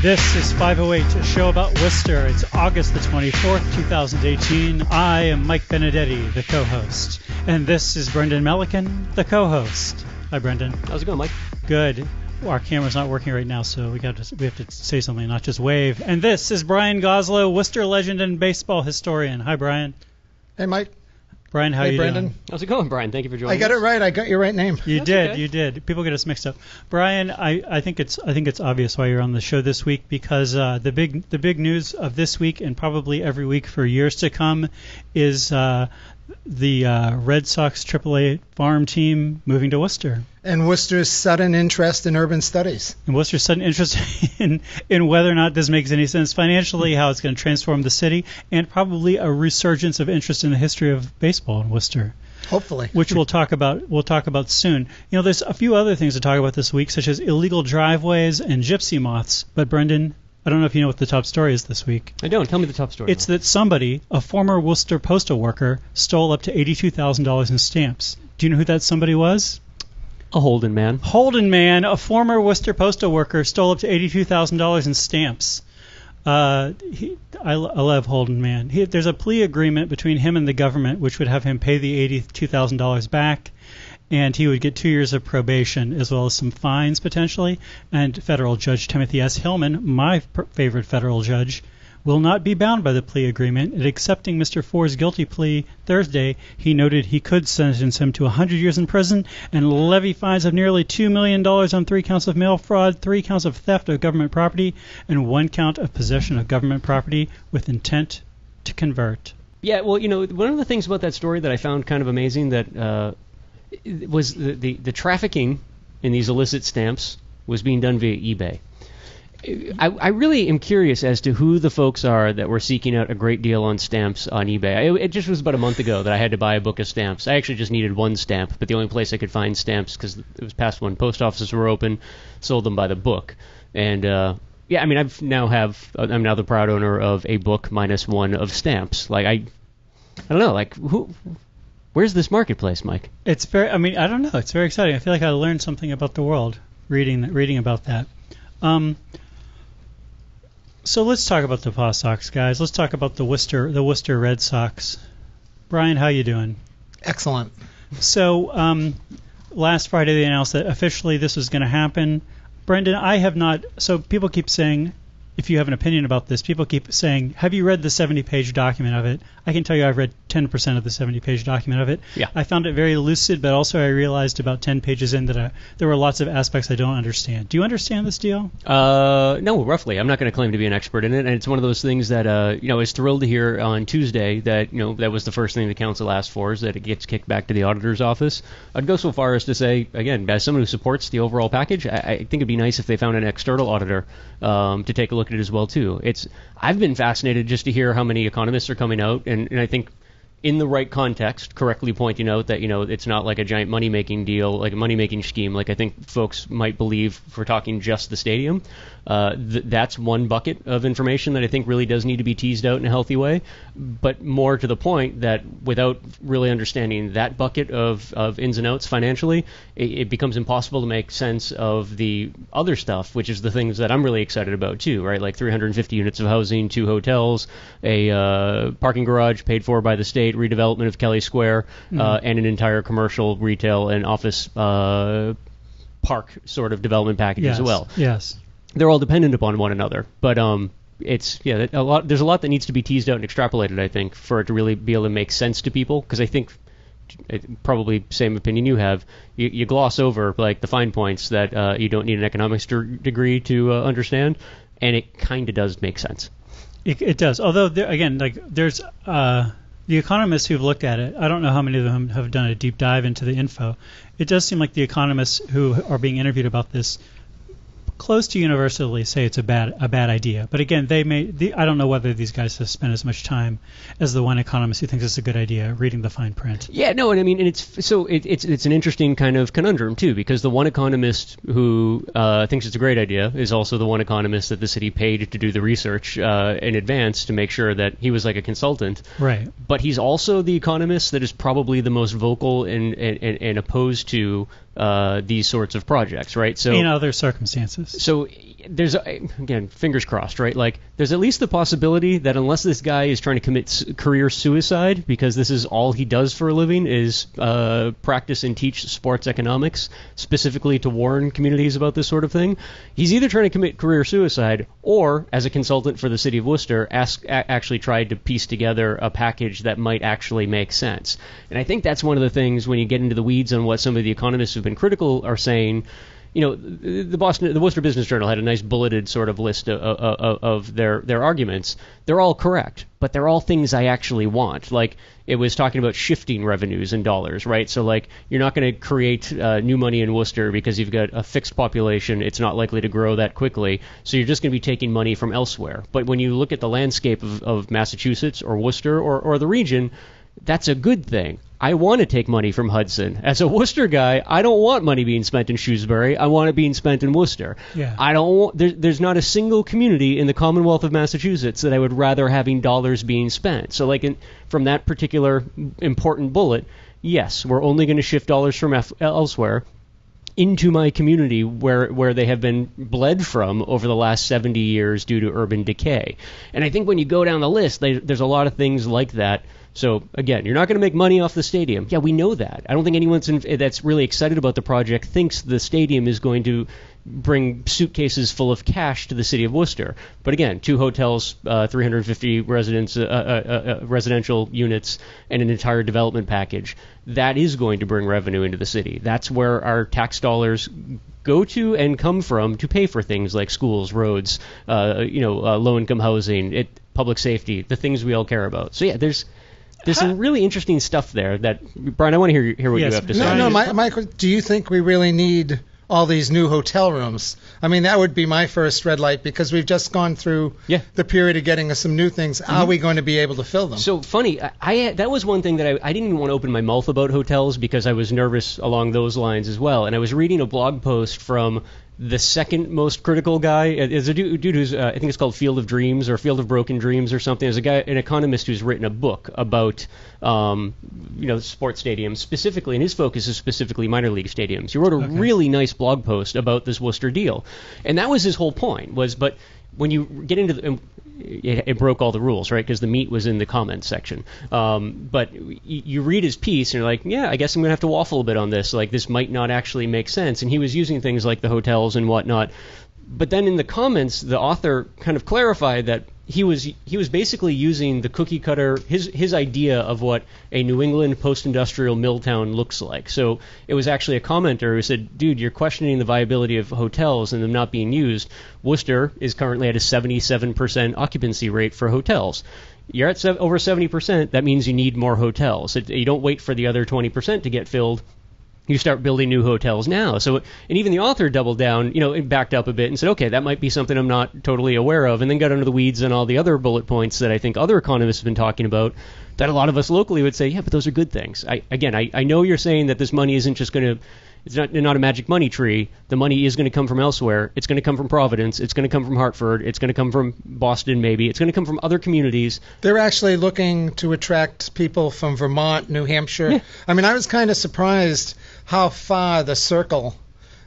This is 508, a show about Worcester. It's August the 24th, 2018. I am Mike Benedetti, the co-host. And this is Brendan Melican, the co-host. Hi, Brendan. How's it going, Mike? Good. Well, our camera's not working right now, so we have to say something, not just wave. And this is Brian Goslow, Worcester legend and baseball historian. Hi, Brian. Hey, Mike. Brian, how hey, you Brendan. doing? How's it going, Brian? Thank you for joining us. I got it right. I got your right name. You That's did. okay. You did. People get us mixed up. Brian, I think it's obvious why you're on the show this week, because the big news of this week and probably every week for years to come is the Red Sox AAA farm team moving to Worcester. And Worcester's sudden interest in urban studies. And Worcester's sudden interest in whether or not this makes any sense financially, how it's going to transform the city, and probably a resurgence of interest in the history of baseball in Worcester. Hopefully. Which we'll talk about soon. You know, there's a few other things to talk about this week, such as illegal driveways and gypsy moths. But Brendan, I don't know if you know what the top story is this week. I don't. Tell me the top story. It's that somebody, a former Worcester postal worker, stole up to $82,000 in stamps. Do you know who that somebody was? A Holden Man. Holden Man, a former Worcester postal worker, stole up to $82,000 in stamps. I love Holden Man. There's a plea agreement between him and the government, which would have him pay the $82,000 back, and he would get 2 years of probation as well as some fines potentially. And federal judge Timothy S. Hillman, my favorite federal judge, will not be bound by the plea agreement. In accepting Mr. Ford's guilty plea Thursday, he noted he could sentence him to 100 years in prison and levy fines of nearly $2 million on 3 counts of mail fraud, 3 counts of theft of government property, and 1 count of possession of government property with intent to convert. Yeah, well, you know, one of the things about that story that I found kind of amazing that was the trafficking in these illicit stamps was being done via eBay. I really am curious as to who the folks are that were seeking out a great deal on stamps on eBay. It just was about a month ago that I had to buy a book of stamps. I actually just needed 1 stamp, but the only place I could find stamps, because it was past when post offices were open, sold them by the book. And yeah, I mean, I'm now the proud owner of a book minus 1 of stamps. Like I don't know, like where's this marketplace, Mike? It's very. I mean, I don't know. It's very exciting. I feel like I learned something about the world reading about that. So let's talk about the Paw Sox, guys. Let's talk about the Worcester Red Sox. Brian, how you doing? Excellent. So last Friday they announced that officially this was going to happen. Brendan, I have not. So people keep saying, if you have an opinion about this, people keep saying, have you read the 70-page document of it? I can tell you I've read 10% of the 70-page document of it. Yeah. I found it very lucid, but also I realized about 10 pages in that there were lots of aspects I don't understand. Do you understand this deal? No, roughly. I'm not going to claim to be an expert in it, and it's one of those things that, I was thrilled to hear on Tuesday that, that was the first thing the council asked for, is that it gets kicked back to the auditor's office. I'd go so far as to say, again, as someone who supports the overall package, I think it'd be nice if they found an external auditor to take a look at it as well, too. I've been fascinated just to hear how many economists are coming out, and I think in the right context, correctly pointing out that, it's not like a giant money-making deal, like a money-making scheme, like I think folks might believe if we're talking just the stadium. That's one bucket of information that I think really does need to be teased out in a healthy way. But more to the point that without really understanding that bucket of ins and outs financially, it becomes impossible to make sense of the other stuff, which is the things that I'm really excited about too, right? Like 350 units of housing, 2 hotels, a parking garage paid for by the state, redevelopment of Kelly Square, and an entire commercial, retail, and office park sort of development package as well. Yes. They're all dependent upon one another, but there's a lot that needs to be teased out and extrapolated, I think, for it to really be able to make sense to people, because I think probably same opinion you have. You gloss over like the fine points that you don't need an economics degree to understand, and it kind of does make sense. It does. Although there's the economists who've looked at it. I don't know how many of them have done a deep dive into the info. It does seem like the economists who are being interviewed about this close to universally say it's a bad idea. But again, I don't know whether these guys have spent as much time as the one economist who thinks it's a good idea reading the fine print. Yeah, no, and I mean, and it's an interesting kind of conundrum too, because the one economist who thinks it's a great idea is also the one economist that the city paid to do the research in advance to make sure that he was like a consultant. Right. But he's also the economist that is probably the most vocal and opposed to these sorts of projects, right? So in other circumstances. So there's, again, fingers crossed, right? Like, there's at least the possibility that unless this guy is trying to commit career suicide, because this is all he does for a living, is practice and teach sports economics, specifically to warn communities about this sort of thing, he's either trying to commit career suicide or, as a consultant for the city of Worcester, actually tried to piece together a package that might actually make sense. And I think that's one of the things, when you get into the weeds on what some of the economists who've been critical are saying. You know, the Worcester Business Journal had a nice bulleted sort of list of their arguments. They're all correct, but they're all things I actually want. Like, it was talking about shifting revenues in dollars, right? So, like, you're not going to create new money in Worcester because you've got a fixed population. It's not likely to grow that quickly. So you're just going to be taking money from elsewhere. But when you look at the landscape of Massachusetts or Worcester or the region, that's a good thing. I want to take money from Hudson. As a Worcester guy, I don't want money being spent in Shrewsbury. I want it being spent in Worcester. Yeah. I don't want. There's not a single community in the Commonwealth of Massachusetts that I would rather having dollars being spent. So, like, from that particular important bullet, yes, we're only going to shift dollars from elsewhere into my community where they have been bled from over the last 70 years due to urban decay. And I think when you go down the list, there's a lot of things like that. So, again, you're not going to make money off the stadium. Yeah, we know that. I don't think anyone that's really excited about the project thinks the stadium is going to bring suitcases full of cash to the city of Worcester. But again, 2 hotels, 350 residential units, and an entire development package. That is going to bring revenue into the city. That's where our tax dollars go to and come from to pay for things like schools, roads, low-income housing, public safety, the things we all care about. So, yeah, there's some really interesting stuff there that, Brian, I want to hear what you have to say. No, Michael, do you think we really need all these new hotel rooms? I mean, that would be my first red light, because we've just gone through the period of getting us some new things. Are we going to be able to fill them? So funny, that was one thing that I didn't even want to open my mouth about hotels, because I was nervous along those lines as well. And I was reading a blog post from the second most critical guy is a dude who's I think it's called Field of Dreams or Field of Broken Dreams or something. There's a guy, an economist, who's written a book about sports stadiums specifically, and his focus is specifically minor league stadiums. He wrote a really nice blog post about this Worcester deal, and that was his whole point. But when you get into it broke all the rules, right? Because the meat was in the comments section. But you read his piece, and you're like, yeah, I guess I'm going to have to waffle a bit on this. Like, this might not actually make sense. And he was using things like the hotels and whatnot. But then in the comments, the author kind of clarified that he was basically using the cookie cutter, his idea of what a New England post-industrial mill town looks like. So it was actually a commenter who said, dude, you're questioning the viability of hotels and them not being used. Worcester is currently at a 77% occupancy rate for hotels. You're at over 70%, that means you need more hotels. You don't wait for the other 20% to get filled. You start building new hotels now. So, and even the author doubled down, and backed up a bit and said, okay, that might be something I'm not totally aware of, and then got under the weeds on all the other bullet points that I think other economists have been talking about, that a lot of us locally would say, yeah, but those are good things. I know you're saying that this money isn't just going to, it's not a magic money tree. The money is going to come from elsewhere. It's going to come from Providence. It's going to come from Hartford. It's going to come from Boston, maybe. It's going to come from other communities. They're actually looking to attract people from Vermont, New Hampshire. Yeah. I mean, I was kind of surprised how far the circle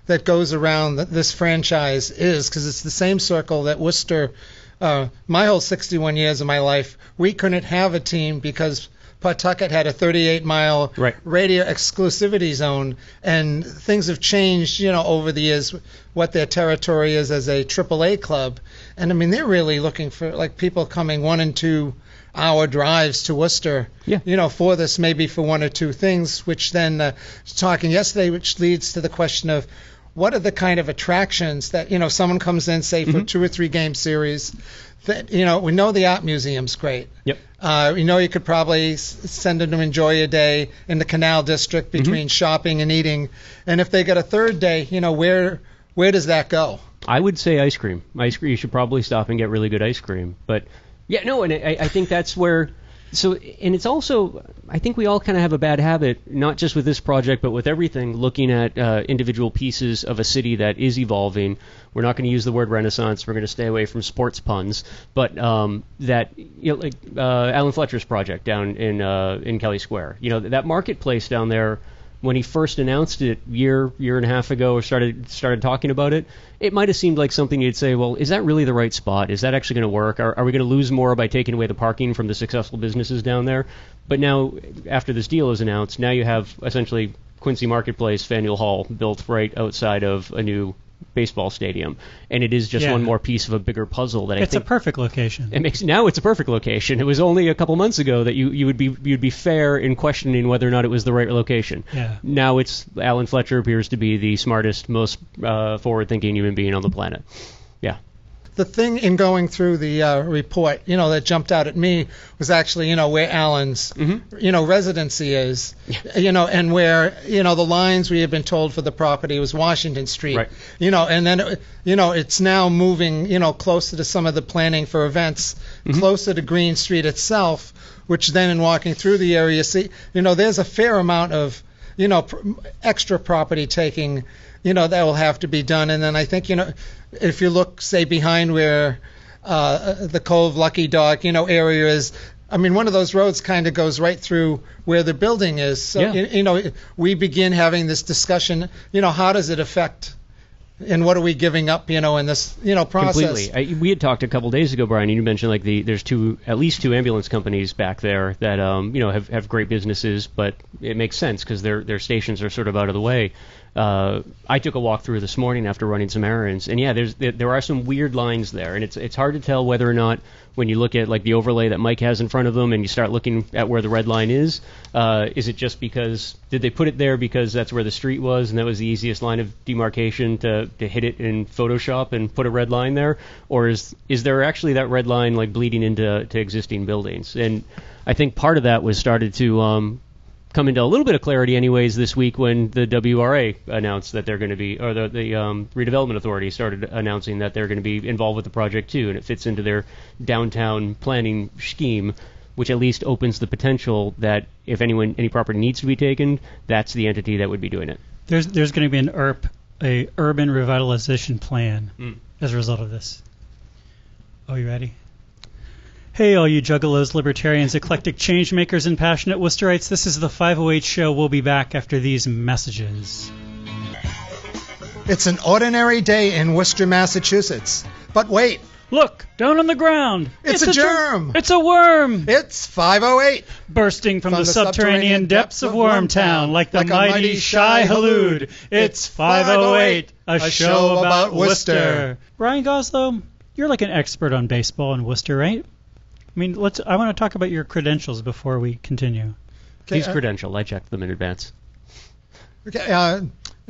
that goes around this franchise is, because it's the same circle that Worcester, my whole 61 years of my life, we couldn't have a team because Pawtucket had a 38-mile radio exclusivity zone, and things have changed, over the years, what their territory is as a AAA club. And, I mean, they're really looking for, like, people coming 1 and 2 hour drives to Worcester, for this, maybe for 1 or 2 things, which then, talking yesterday, which leads to the question of, what are the kind of attractions that, someone comes in, say, for 2 or 3 game series, that, we know the art museum's great. Yep. You could probably send them to enjoy a day in the Canal District between shopping and eating. And if they get a third day, where does that go? I would say ice cream. You should probably stop and get really good ice cream. But, yeah, no, and I think that's where... So, and it's also, I think we all kind of have a bad habit, not just with this project, but with everything, looking at individual pieces of a city that is evolving. We're not going to use the word renaissance. We're going to stay away from sports puns. But like Alan Fletcher's project down in Kelly Square, that marketplace down there when he first announced it year and a half ago, or started talking about it, it might have seemed like something you'd say, well, is that really the right spot? Is that actually going to work? Are we going to lose more by taking away the parking from the successful businesses down there? But now, after this deal is announced, now you have essentially Quincy Marketplace, Faneuil Hall, built right outside of a new baseball stadium, and it is just one more piece of a bigger puzzle that I think it's a perfect location. Now it's a perfect location. It was only a couple months ago that you'd be fair in questioning whether or not it was the right location. Yeah. Now Alan Fletcher appears to be the smartest, most forward-thinking human being on the planet. Yeah. The thing in going through the report, that jumped out at me was actually, where Alan's, residency is, and where, the lines we had been told for the property was Washington Street, right. And then, it's now moving, closer to some of the planning for events, closer to Green Street itself, which then in walking through the area, see, there's a fair amount of, extra property taking, that will have to be done. And then I think, if you look, say, behind where the Cove Lucky Dog, area is, I mean, one of those roads kind of goes right through where the building is. So, we begin having this discussion, how does it affect and what are we giving up, in this, process? Completely. We had talked a couple days ago, Brian, and you mentioned like there's at least two ambulance companies back there that have great businesses, but it makes sense because their stations are sort of out of the way. I took a walk through this morning after running some errands, and there are some weird lines there, and it's hard to tell whether or not when you look at like the overlay that Mike has in front of them and you start looking at where the red line is it just because did they put it there because that's where the street was and that was the easiest line of demarcation to hit it in Photoshop and put a red line there, or is there actually that red line like bleeding into existing buildings? And I think part of that was started to come into a little bit of clarity anyways this week when the WRA announced that they're going to be, or the Redevelopment Authority started announcing that they're going to be involved with the project too, and it fits into their downtown planning scheme, which at least opens the potential that if any property needs to be taken, that's the entity that would be doing it. There's going to be a urban revitalization plan as a result of this. Oh, you ready? Hey, all you juggalos, libertarians, eclectic change makers, and passionate Worcesterites. This is the 508 Show. We'll be back after these messages. It's an ordinary day in Worcester, Massachusetts. But wait. Look, down on the ground. It's a germ. It's a worm. It's 508. Bursting from the subterranean depths of Wormtown like the mighty Shai Halud. It's 508, a show about Worcester. Brian Goslow, you're like an expert on baseball in Worcester, right? I mean, I want to talk about your credentials before we continue. Okay, he's credentialed. I checked them in advance. Okay, I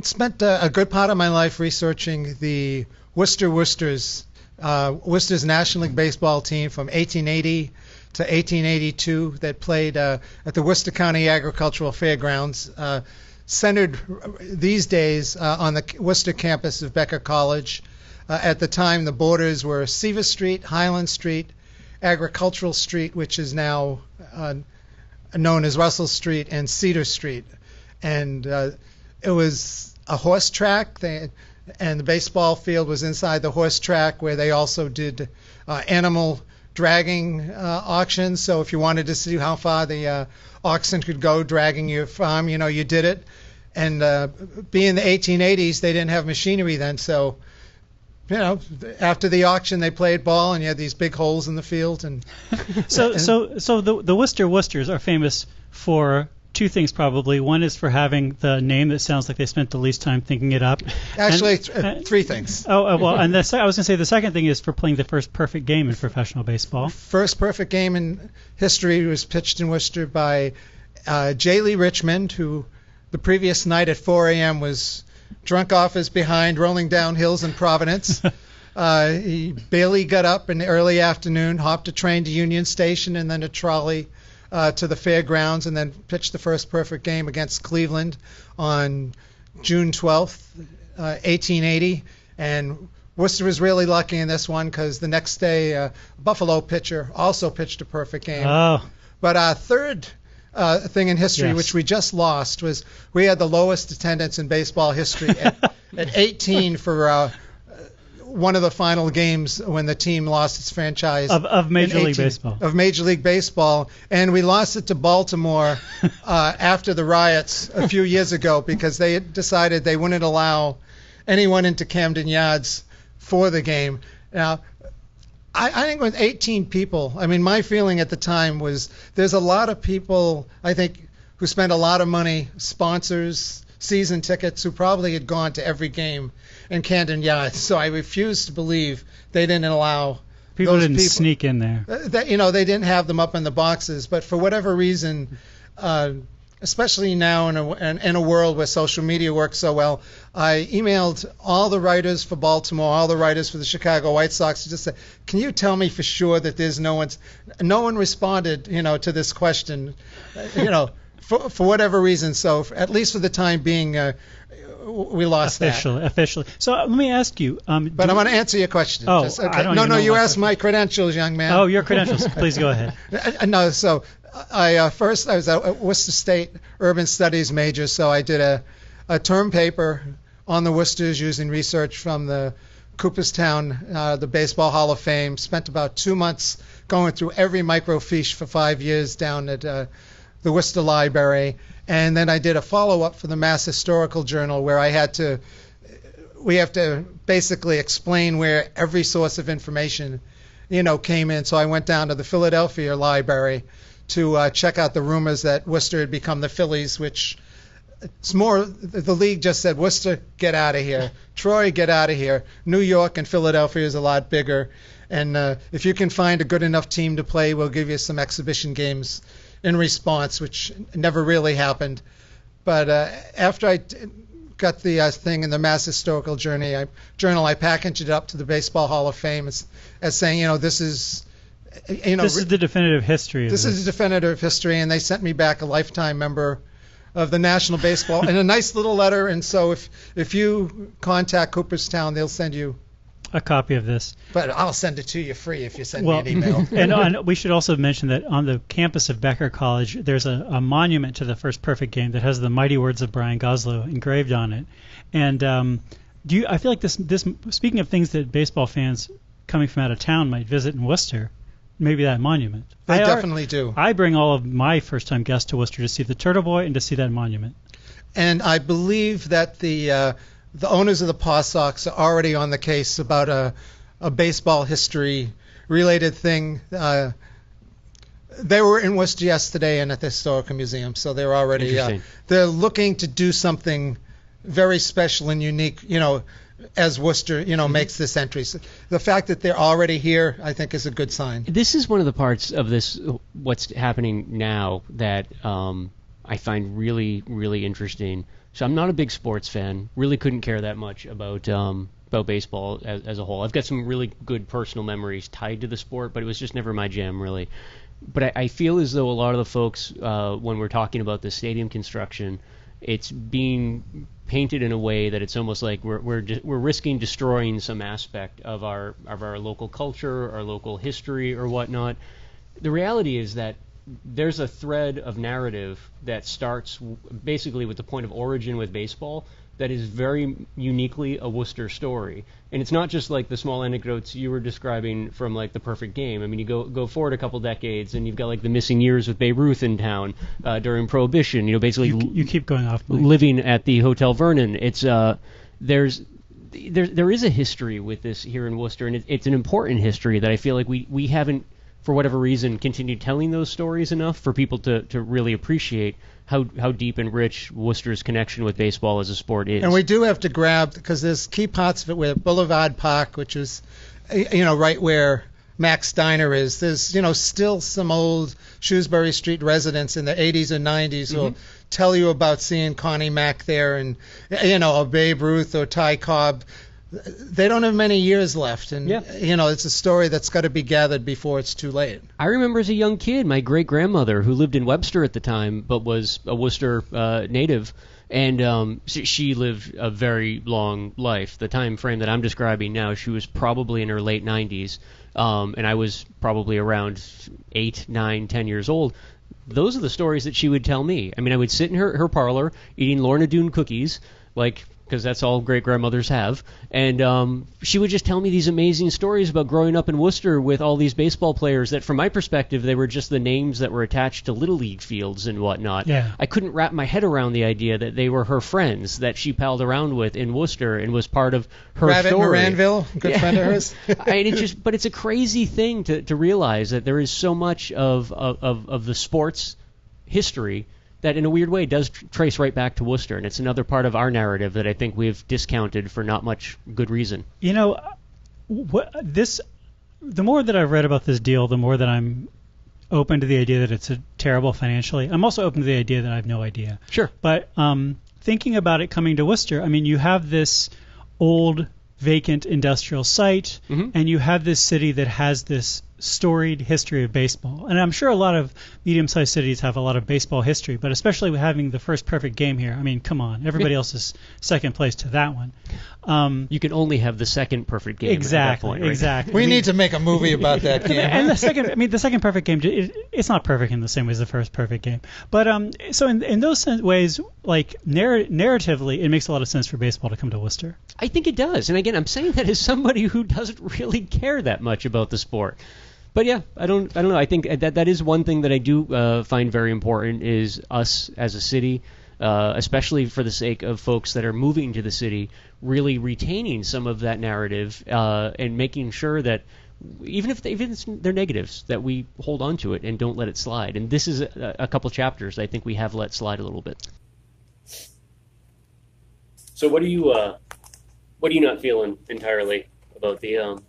spent a good part of my life researching the Worcester's National League baseball team from 1880 to 1882 that played at the Worcester County Agricultural Fairgrounds, centered these days on the Worcester campus of Becker College. At the time, the borders were Seaver Street, Highland Street, Agricultural Street, which is now known as Russell Street, and Cedar Street. And it was a horse track, and the baseball field was inside the horse track where they also did animal dragging auctions. So if you wanted to see how far the oxen could go dragging your farm, you did it. And being the 1880s, they didn't have machinery then, so after the auction, they played ball, and you had these big holes in the field. And so the Worcesters are famous for two things probably. One is for having the name that sounds like they spent the least time thinking it up. Actually, three things. Well, and I was going to say the second thing is for playing the first perfect game in professional baseball. First perfect game in history was pitched in Worcester by J. Lee Richmond, who the previous night at 4 a.m. was drunk off his behind, rolling down hills in Providence. He barely got up in the early afternoon, hopped a train to Union Station and then a trolley to the fairgrounds, and then pitched the first perfect game against Cleveland on June 12th, 1880. And Worcester was really lucky in this one because the next day a Buffalo pitcher also pitched a perfect game. Oh. But our third thing in history, yes, which we just lost, was we had the lowest attendance in baseball history at 18 for one of the final games when the team lost its franchise of Major League Baseball. Of Major League Baseball, and we lost it to Baltimore after the riots a few years ago because they had decided they wouldn't allow anyone into Camden Yards for the game. Now, I think with 18 people, I mean, my feeling at the time was there's a lot of people, I think, who spent a lot of money, sponsors, season tickets, who probably had gone to every game in Camden Yards. So I refuse to believe they didn't allow people didn't sneak in there. That, they didn't have them up in the boxes. But for whatever reason, especially now in a world where social media works so well, I emailed all the writers for Baltimore, all the writers for the Chicago White Sox, to just say, can you tell me for sure that there's no one responded, to this question, for whatever reason. So at least for the time being, we lost officially. So let me ask you. But I'm going to answer your question. Oh, okay. I don't know you asked my credentials, young man. Oh, your credentials. Please go ahead. No, so I was a Worcester State Urban Studies major, so I did a term paper on the Worcesters using research from the Cooperstown, the Baseball Hall of Fame. Spent about 2 months going through every microfiche for 5 years down at the Worcester Library, and then I did a follow-up for the Mass Historical Journal where we have to basically explain where every source of information, came in. So I went down to the Philadelphia Library to check out the rumors that Worcester had become the Phillies, which it's more, the league just said, Worcester, get out of here. Troy, get out of here. New York and Philadelphia is a lot bigger. And if you can find a good enough team to play, we'll give you some exhibition games in response, which never really happened. But after I got the thing in the Mass Historical Journal, I packaged it up to the Baseball Hall of Fame as saying, this is... this is the definitive history. This is the definitive history, and they sent me back a lifetime member of the National Baseball and a nice little letter. And so if you contact Cooperstown, they'll send you a copy of this. But I'll send it to you free if you send me an email. And we should also mention that on the campus of Becker College, there's a monument to the first perfect game that has the mighty words of Brian Goslow engraved on it. And I feel like this speaking of things that baseball fans coming from out of town might visit in Worcester, maybe that monument. They definitely do. I bring all of my first-time guests to Worcester to see the Turtle Boy and to see that monument. And I believe that the owners of the Paw Sox are already on the case about a baseball history-related thing. They were in Worcester yesterday and at the Historical Museum, so they're already they're looking to do something very special and unique, as Worcester, makes this entry. So the fact that they're already here, I think, is a good sign. This is one of the parts of this, what's happening now, that I find really, really interesting. So I'm not a big sports fan. Really couldn't care that much about baseball as a whole. I've got some really good personal memories tied to the sport, but it was just never my jam, really. But I feel as though a lot of the folks, when we're talking about the stadium construction, it's being painted in a way that it's almost like we're risking destroying some aspect of our local culture, our local history, or whatnot. The reality is that there's a thread of narrative that starts basically with the point of origin with baseball that is very uniquely a Worcester story. And it's not just like the small anecdotes you were describing from like the perfect game. I mean, you go forward a couple decades and you've got like the missing years with Babe Ruth in town during Prohibition. Basically you keep going off, Mike. Living at the Hotel Vernon. It's there is a history with this here in Worcester, and it's an important history that I feel like we haven't, for whatever reason, continued telling those stories enough for people to really appreciate how deep and rich Worcester's connection with baseball as a sport is. And we do have to grab, because there's key parts of it where Boulevard Park, which is, right where Max Diner is. There's, still some old Shrewsbury Street residents in the 80s and 90s who will tell you about seeing Connie Mack there and, a Babe Ruth or Ty Cobb. They don't have many years left, and it's a story that's got to be gathered before it's too late. I remember as a young kid, my great-grandmother, who lived in Webster at the time, but was a Worcester native, and she lived a very long life. The time frame that I'm describing now, she was probably in her late 90s, and I was probably around 8, 9, 10 years old. Those are the stories that she would tell me. I mean, I would sit in her parlor eating Lorna Doone cookies, like because that's all great-grandmothers have. And she would just tell me these amazing stories about growing up in Worcester with all these baseball players that, from my perspective, they were just the names that were attached to Little League fields and whatnot. Yeah. I couldn't wrap my head around the idea that they were her friends that she palled around with in Worcester and was part of her Rabbit story. Moranville, good friend of hers. But it's a crazy thing to realize that there is so much of the sports history that in a weird way does trace right back to Worcester, and it's another part of our narrative that I think we've discounted for not much good reason. You know, the more that I've read about this deal, the more that I'm open to the idea that it's terrible financially. I'm also open to the idea that I have no idea. Sure. But thinking about it coming to Worcester, I mean, you have this old vacant industrial site, and you have this city that has this storied history of baseball. And I'm sure a lot of medium-sized cities have a lot of baseball history, but especially with having the first perfect game here, I mean, come on. Everybody else is second place to that one. You can only have the second perfect game exactly, at that point, right? Exactly. We need to make a movie about that game. And the second perfect game, it's not perfect in the same way as the first perfect game. But so in those ways, like narratively, it makes a lot of sense for baseball to come to Worcester. I think it does. And again, I'm saying that as somebody who doesn't really care that much about the sport. But yeah, I don't know. I think that is one thing that I do find very important is us as a city, especially for the sake of folks that are moving to the city, really retaining some of that narrative and making sure that even if they're negatives, that we hold on to it and don't let it slide. And this is a couple chapters I think we have let slide a little bit. So what are you not feeling entirely about the?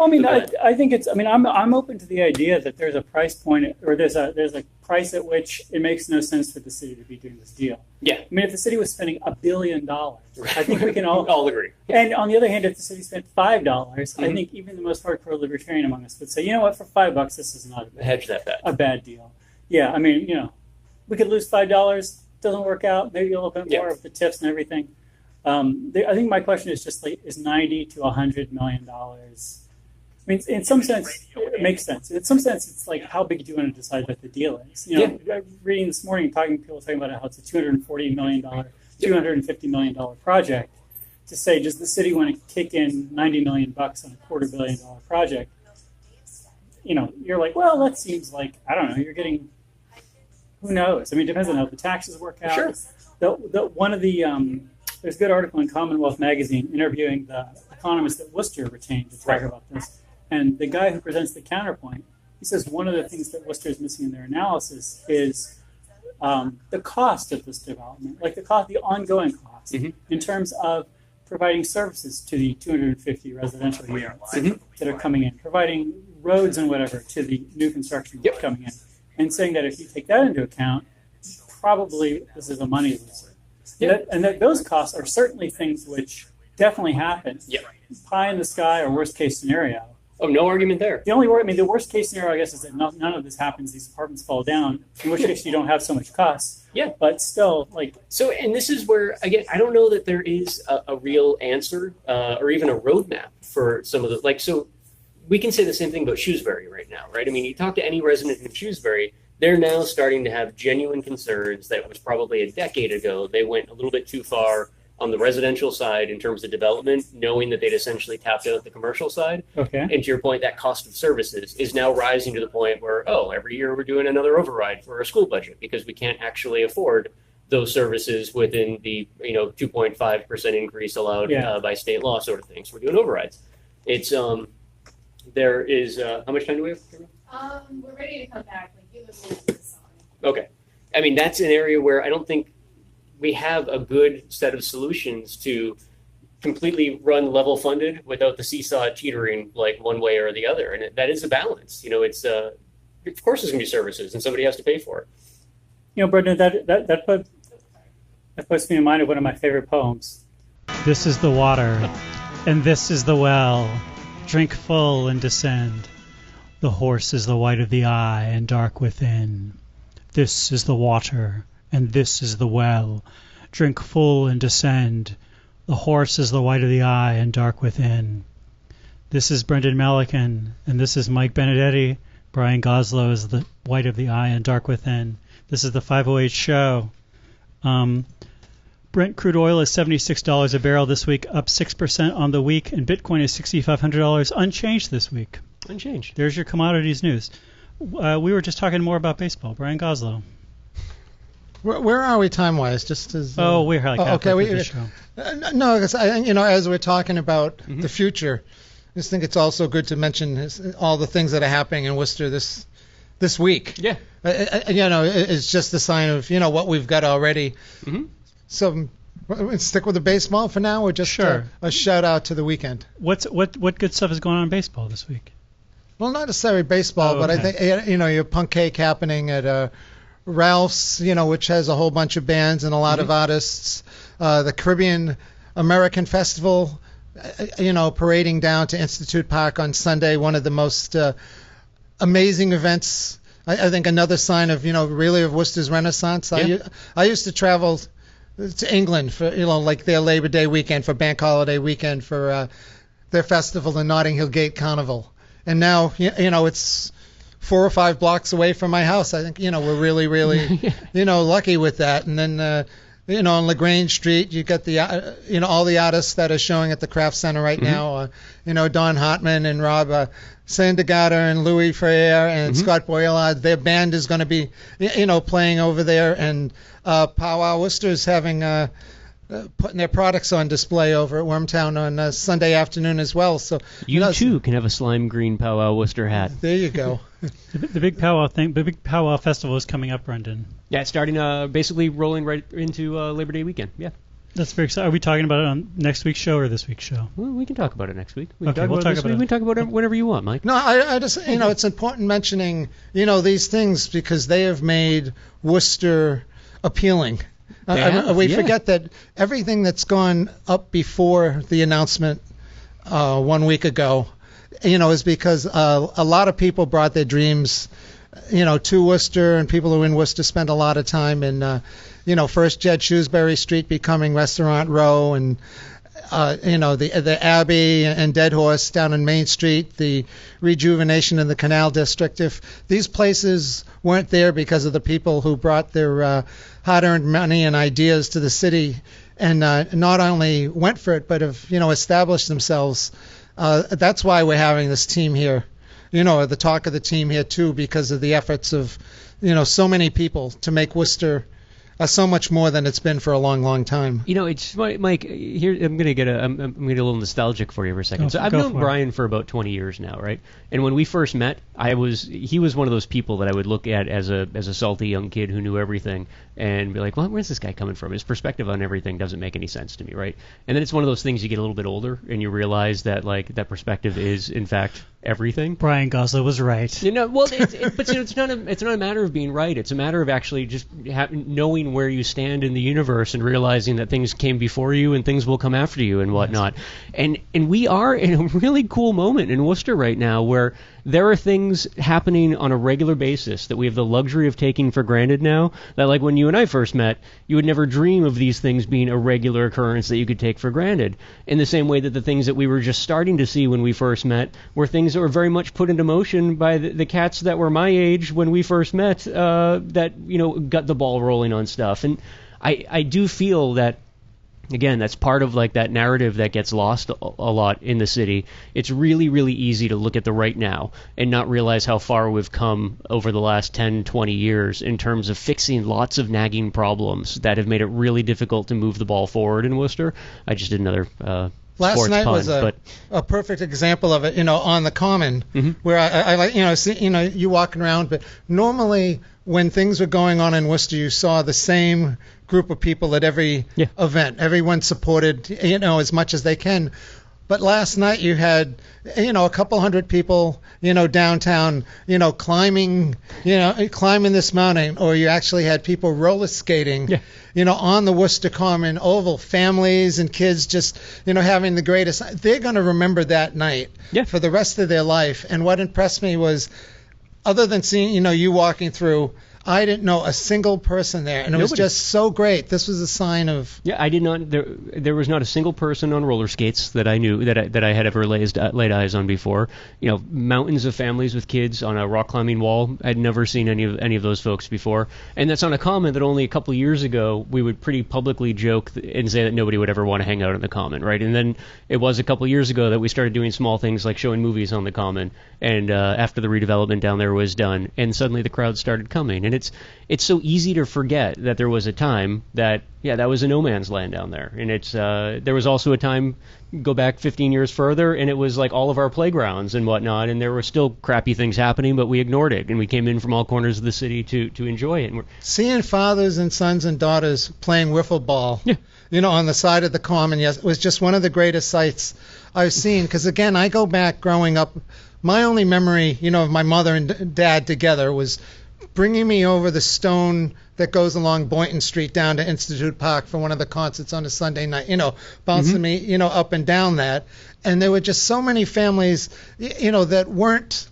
I mean, I think it's. I mean, I'm open to the idea that there's a price point, or there's a price at which it makes no sense for the city to be doing this deal. Yeah. I mean, if the city was spending $1 billion, I think we can all agree. And on the other hand, if the city spent $5, I think even the most hardcore libertarian among us would say, you know what, for $5, this is not hedge that bet. A bad deal. Yeah. I mean, we could lose $5. Doesn't work out. Maybe a little bit more with the tips and everything. I think my question is just like, is $90 to $100 million? I mean, in some sense, it makes sense. In some sense, it's like, how big do you want to decide what the deal is? Reading this morning, people talking about how it's a $240 million, $250 million project. To say, does the city want to kick in $90 million on a $250 million project? You're like, well, that seems like, I don't know, you're getting, who knows? I mean, it depends on how the taxes work out. Sure. There's a good article in Commonwealth magazine interviewing the economist that Worcester retained to talk about this. And the guy who presents the counterpoint, he says one of the things that Worcester is missing in their analysis is the cost of this development, like the ongoing cost, in terms of providing services to the 250 residential units that are coming in, providing roads and whatever to the new construction coming in, and saying that if you take that into account, probably this is a money loser. And that those costs are certainly things which definitely happen. Pie in the sky or worst case scenario. Oh, no argument there. The worst case scenario, I guess, is that none of this happens. These apartments fall down, in which case you don't have so much costs. Yeah. But still, So, and this is where, again, I don't know that there is a real answer or even a roadmap for some of the, so we can say the same thing about Shrewsbury right now, right? I mean, you talk to any resident in Shrewsbury, they're now starting to have genuine concerns that was probably a decade ago. They went a little bit too far on the residential side in terms of development, knowing that they'd essentially tapped out the commercial side. Okay. And to your point, that cost of services is now rising to the point where, every year we're doing another override for our school budget because we can't actually afford those services within the 2.5% increase allowed by state law sort of thing. So we're doing overrides. It's there is how much time do we have? We're ready to come back. You live in the song. Okay. I mean, that's an area where I don't think we have a good set of solutions to completely run level funded without the seesaw teetering one way or the other. And that is a balance. It's of course there's going to be services and somebody has to pay for it. Brendan, that puts me in mind of one of my favorite poems. This is the water, and this is the well. Drink full and descend. The horse is the white of the eye and dark within. This is the water, and this is the well. Drink full and descend. The horse is the white of the eye and dark within. This is Brendan Malikan, and this is Mike Benedetti. Brian Goslow is the white of the eye and dark within. This is the 508 show. Brent crude oil is $76 a barrel this week, up 6% on the week, and Bitcoin is $6,500, unchanged this week. Unchanged. There's your commodities news. We were just talking more about baseball. Brian Goslow. Where are we time-wise? Just as we're like halfway through the show. No, because as we're talking about the future, I just think it's also good to mention all the things that are happening in Worcester this week. Yeah. It's just a sign of what we've got already. Mm-hmm. So stick with the baseball for now, or just Sure. A shout out to the weekend. What good stuff is going on in baseball this week? Well, not necessarily baseball, but I think your punk cake happening at Ralph's, which has a whole bunch of bands and a lot of artists. The Caribbean American Festival, parading down to Institute Park on Sunday, one of the most amazing events. I think another sign of, really of Worcester's Renaissance. Yeah. I used to travel to England for, like their Labor Day weekend, for Bank Holiday weekend, for their festival, the Notting Hill Gate Carnival. And now, it's 4 or 5 blocks away from my house. I think, we're really, really, lucky with that. And then, on LaGrange Street, you got the, all the artists that are showing at the Craft Center right now. Don Hartman and Rob Sandegata and Louis Freire and Scott Boyillard. Their band is going to be, playing over there. And Powwow Worcester's having putting their products on display over at Wormtown on Sunday afternoon as well. So you too can have a slime green Powwow Worcester hat. There you go. The big powwow festival is coming up, Brendan. Yeah, it's starting basically rolling right into Labor Day weekend. Yeah. That's very exciting. Are we talking about it on next week's show or this week's show? Well, we can talk about it next week. We'll talk about it. We can talk about it whenever you want, Mike. No, I just, it's important mentioning, these things because they have made Worcester appealing. We forget that everything that's gone up before the announcement 1 week ago, is because a lot of people brought their dreams, to Worcester, and people who are in Worcester spend a lot of time in, first Jed Shrewsbury Street becoming Restaurant Row, and the Abbey and Dead Horse down in Main Street, the rejuvenation in the Canal District. If these places weren't there because of the people who brought their hard-earned money and ideas to the city, and not only went for it, but have established themselves, that's why we're having this team here. The talk of the team here too, because of the efforts of so many people to make Worcester so much more than it's been for a long, long time. It's Mike. Here, I'm gonna get a little nostalgic for you for a second. So I've known Brian for about 20 years now, right? And when we first met, he was one of those people that I would look at as a salty young kid who knew everything, and be like, well, where's this guy coming from? His perspective on everything doesn't make any sense to me, right? And then it's one of those things, you get a little bit older and you realize that that perspective is in fact everything. Brian Goslow was right. But it's not a matter of being right. It's a matter of actually just knowing where you stand in the universe and realizing that things came before you and things will come after you and whatnot. Yes. And we are in a really cool moment in Worcester right now where there are things happening on a regular basis that we have the luxury of taking for granted now, that like when you and I first met, you would never dream of these things being a regular occurrence that you could take for granted. In the same way that the things that we were just starting to see when we first met were things that were very much put into motion by the cats that were my age when we first met, that got the ball rolling on stuff. And I do feel that, again, that's part of that narrative that gets lost a lot in the city. It's really, really easy to look at the right now and not realize how far we've come over the last 10, 20 years in terms of fixing lots of nagging problems that have made it really difficult to move the ball forward in Worcester. I just did another Last night pun, was a perfect example of it, on the Common, where I like, you walking around, but normally when things were going on in Worcester, you saw the same group of people at every event. Everyone supported, as much as they can. But last night you had, a couple hundred people, downtown, climbing this mountain, or you actually had people roller skating, on the Worcester Common Oval, families and kids just, having the greatest. They're going to remember that night for the rest of their life. And what impressed me was, other than seeing, you walking through, I didn't know a single person there, and it was just so great. This was a sign of... Yeah, I did not. There was not a single person on roller skates that I knew that I had ever laid eyes on before. Mountains of families with kids on a rock climbing wall. I'd never seen any of those folks before, and that's on a common that only a couple years ago we would pretty publicly joke and say that nobody would ever want to hang out on the common, right? And then it was a couple years ago that we started doing small things like showing movies on the common, and after the redevelopment down there was done, and suddenly the crowd started coming, and it's so easy to forget that there was a time that was a no man's land down there, and there was also a time, go back 15 years further, and it was like all of our playgrounds and whatnot, and there were still crappy things happening, but we ignored it, and we came in from all corners of the city to enjoy it. And seeing fathers and sons and daughters playing wiffle ball, on the side of the common, it was just one of the greatest sights I've seen. Because again, I go back growing up, my only memory, of my mother and dad together was bringing me over the stone that goes along Boynton Street down to Institute Park for one of the concerts on a Sunday night, bouncing me, up and down that. And there were just so many families, that weren't,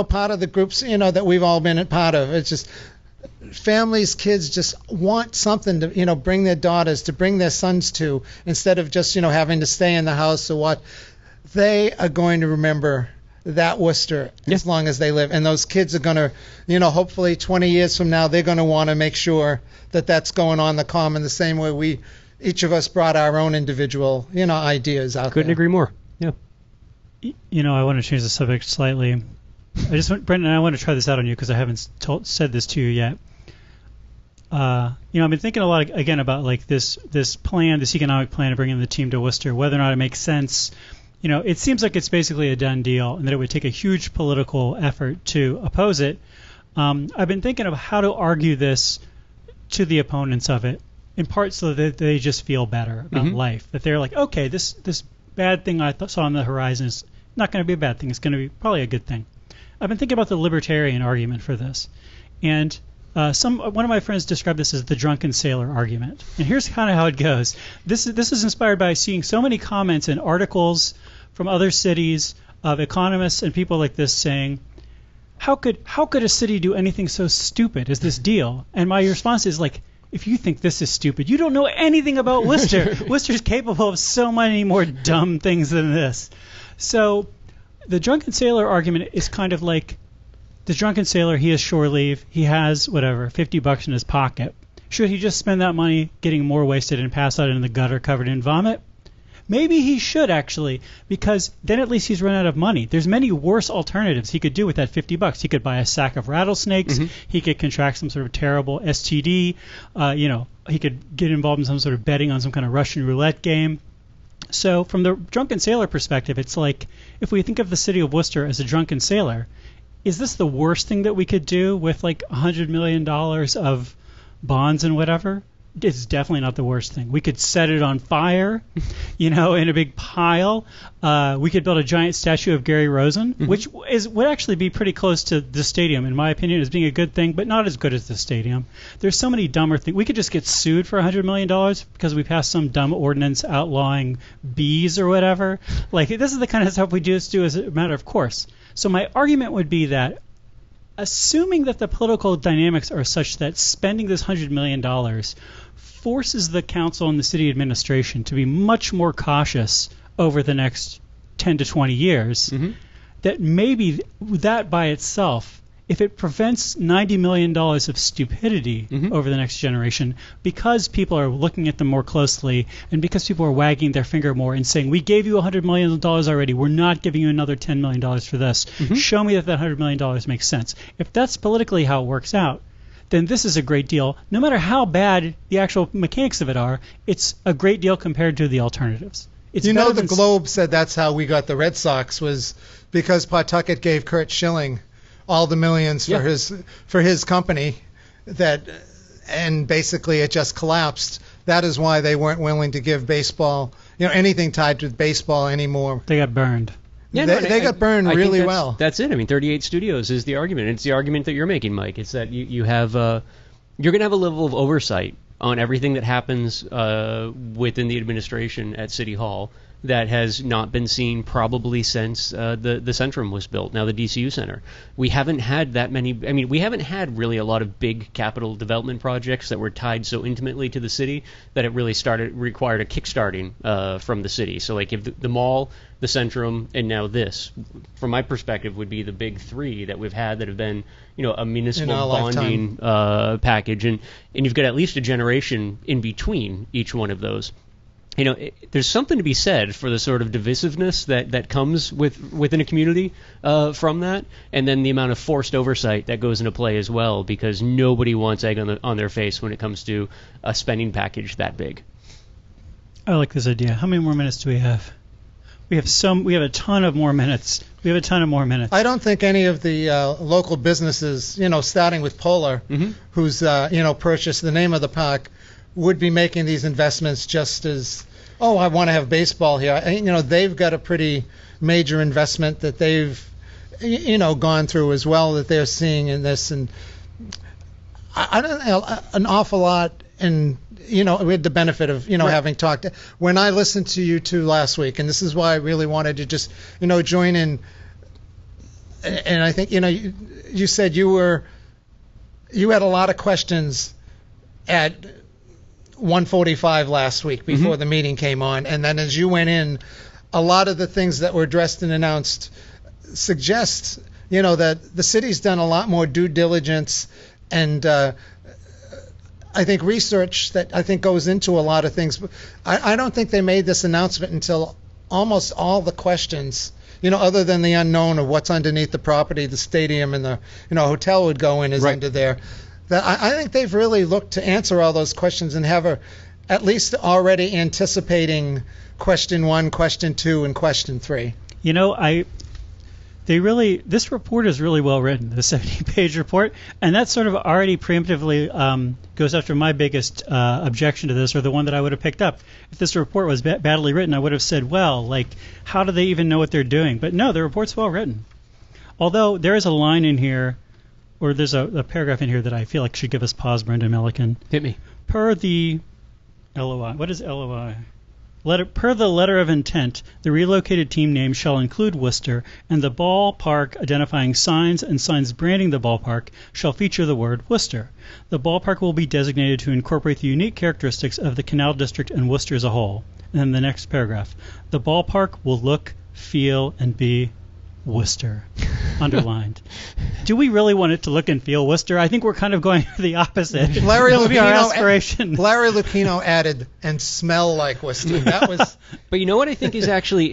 part of the groups, that we've all been a part of. It's just families, kids just want something to, bring their daughters, to bring their sons to, instead of just, having to stay in the house or what. They are going to remember that Worcester as long as they live, and those kids are going to, hopefully 20 years from now, they're going to want to make sure that that's going on the common the same way each of us brought our own individual, ideas out there. Couldn't agree more. Yeah. I want to change the subject slightly. Brendan, I want to try this out on you because I haven't said this to you yet. I've been thinking a lot again about like this economic plan of bringing the team to Worcester, whether or not it makes sense. It seems like it's basically a done deal and that it would take a huge political effort to oppose it. I've been thinking of how to argue this to the opponents of it, in part so that they just feel better about life, that they're like, okay, this bad thing I saw on the horizon is not going to be a bad thing. It's going to be probably a good thing. I've been thinking about the libertarian argument for this. And one of my friends described this as the drunken sailor argument. And here's kind of how it goes. This is inspired by seeing so many comments and articles from other cities of economists and people like this saying, how could a city do anything so stupid as this deal? And my response is like, if you think this is stupid, you don't know anything about Worcester. Worcester's capable of so many more dumb things than this. So the drunken sailor argument is kind of like the drunken sailor, he has shore leave, he has $50 in his pocket. Should he just spend that money getting more wasted and pass out in the gutter covered in vomit? Maybe he should, actually, because then at least he's run out of money. There's many worse alternatives he could do with that $50. He could buy a sack of rattlesnakes. He could contract some sort of terrible STD. He could get involved in some sort of betting on some kind of Russian roulette game. So from the drunken sailor perspective, it's like, if we think of the city of Worcester as a drunken sailor, is this the worst thing that we could do with like $100 million of bonds and whatever? It's definitely not the worst thing. We could set it on fire, in a big pile. We could build a giant statue of Gary Rosen, which would actually be pretty close to the stadium, in my opinion, as being a good thing, but not as good as the stadium. There's so many dumber things. We could just get sued for $100 million because we passed some dumb ordinance outlawing bees or whatever. Like, this is the kind of stuff we just do as a matter of course. So my argument would be that, assuming that the political dynamics are such that spending this $100 million forces the council and the city administration to be much more cautious over the next 10 to 20 years, that maybe that by itself, if it prevents $90 million of stupidity over the next generation, because people are looking at them more closely and because people are wagging their finger more and saying, we gave you $100 million already, we're not giving you another $10 million for this. Show me that $100 million makes sense. If that's politically how it works out, then this is a great deal. No matter how bad the actual mechanics of it are, it's a great deal compared to the alternatives. It's the Globe said that's how we got the Red Sox, was because Pawtucket gave Curt Schilling all the millions for his company, and basically it just collapsed. That is why they weren't willing to give baseball, anything tied to baseball anymore. They got burned. Yeah, they got burned really well. That's it. I mean, 38 Studios is the argument. It's the argument that you're making, Mike. It's that you have you're going to have a level of oversight on everything that happens within the administration at City Hall that has not been seen probably since the Centrum was built, now the DCU Center. We haven't had that many, I mean, we haven't had really a lot of big capital development projects that were tied so intimately to the city that it really required a kickstarting from the city. So like if the mall, the Centrum, and now this, from my perspective, would be the big three that we've had that have been, a municipal bonding package, and you've got at least a generation in between each one of those. There's something to be said for the sort of divisiveness that comes within a community from that, and then the amount of forced oversight that goes into play as well, because nobody wants egg on their face when it comes to a spending package that big. I like this idea. How many more minutes do we have? We have a ton of more minutes. I don't think any of the local businesses, starting with Polar, who's purchased the name of the park, would be making these investments just as, I want to have baseball here. They've got a pretty major investment that they've, gone through as well, that they're seeing in this. And I don't know, an awful lot. And, we had the benefit of, having talked. When I listened to you two last week, and this is why I really wanted to just, join in. And I think, you said you had a lot of questions at 1:45 last week before the meeting came on, and then as you went in, a lot of the things that were addressed and announced suggest, that the city's done a lot more due diligence and I think research that I think goes into a lot of things. I don't think they made this announcement until almost all the questions, other than the unknown of what's underneath the property, the stadium and the hotel would go in is under there. That I think they've really looked to answer all those questions and have at least already anticipating question 1, question 2, and question 3. This report is really well written, the 70-page report, and that sort of already preemptively goes after my biggest objection to this, or the one that I would have picked up. If this report was badly written, I would have said, how do they even know what they're doing? But no, the report's well written. Although there is a line in here, or there's a paragraph in here that I feel like should give us pause, Brendan Milliken. Hit me. Per the LOI. What is LOI? Per the letter of intent, the relocated team name shall include Worcester, and the ballpark identifying signs and signs branding the ballpark shall feature the word Worcester. The ballpark will be designated to incorporate the unique characteristics of the Canal District and Worcester as a whole. And then the next paragraph. The ballpark will look, feel, and be Worcester. Underlined. Do we really want it to look and feel Worcester? I think we're kind of going the opposite. Larry That would be our aspiration. Larry Lucchino added, and smell like Worcester. That was. But you know what I think is actually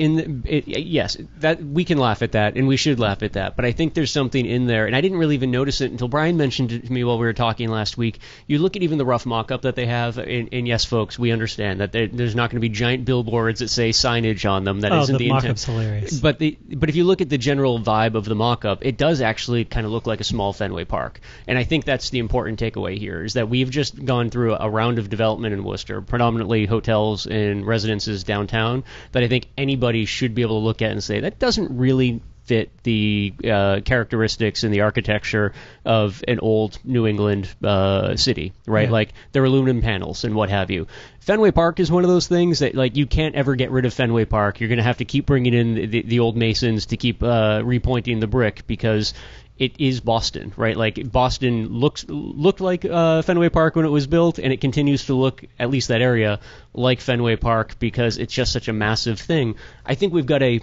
yes, that we can laugh at that, and we should laugh at that. But I think there's something in there, and I didn't really even notice it until Brian mentioned it to me while we were talking last week. You look at even the rough mock-up that they have, and yes, folks, we understand that there's not going to be giant billboards that say signage on them. That isn't the intent. mock-up's hilarious. But if you look at the general vibe of the mock-up, it does actually kind of look like a small Fenway Park. And I think that's the important takeaway here, is that we've just gone through a round of development in Worcester, predominantly hotels and residences downtown, that I think anybody should be able to look at and say, that doesn't really fit the characteristics and the architecture of an old New England city, right? Yeah. Like their aluminum panels and what have you. Fenway Park is one of those things that, like, you can't ever get rid of Fenway Park. You're going to have to keep bringing in the old masons to keep repointing the brick, because it is Boston, right? Like, Boston looked like Fenway Park when it was built, and it continues to look, at least that area, like Fenway Park, because it's just such a massive thing. I think we've got a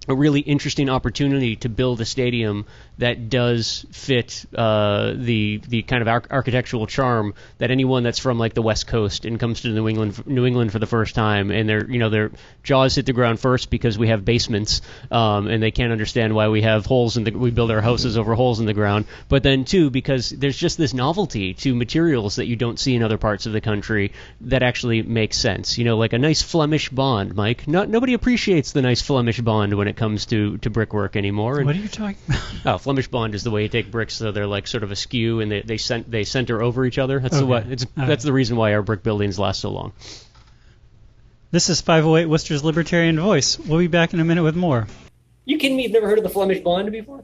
really interesting opportunity to build a stadium that does fit the kind of architectural charm that anyone that's from like the West Coast and comes to New England for the first time, and their jaws hit the ground first because we have basements, and they can't understand why we have we build our houses over holes in the ground. But then too, because there's just this novelty to materials that you don't see in other parts of the country that actually makes sense. Like a nice Flemish bond, Mike. Nobody appreciates the nice Flemish bond when it comes to brickwork anymore. And, what are you talking about? Oh, Flemish bond is the way you take bricks so they're like sort of askew and they center over each other. That's that's the reason why our brick buildings last so long. This is 508 Worcester's Libertarian Voice. We'll be back in a minute with more. You kidding me? You've never heard of the Flemish bond before?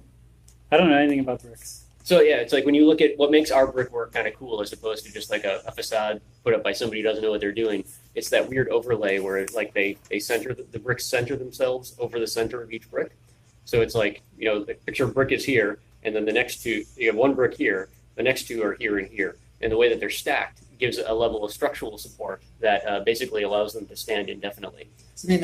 I don't know anything about bricks. So yeah, it's like when you look at what makes our brickwork kind of cool as opposed to just like a facade put up by somebody who doesn't know what they're doing. It's that weird overlay where it's like they center the bricks center themselves over the center of each brick. So it's like, the picture brick is here, and then the next two, you have one brick here, the next two are here and here. And the way that they're stacked gives a level of structural support that basically allows them to stand indefinitely. I mean,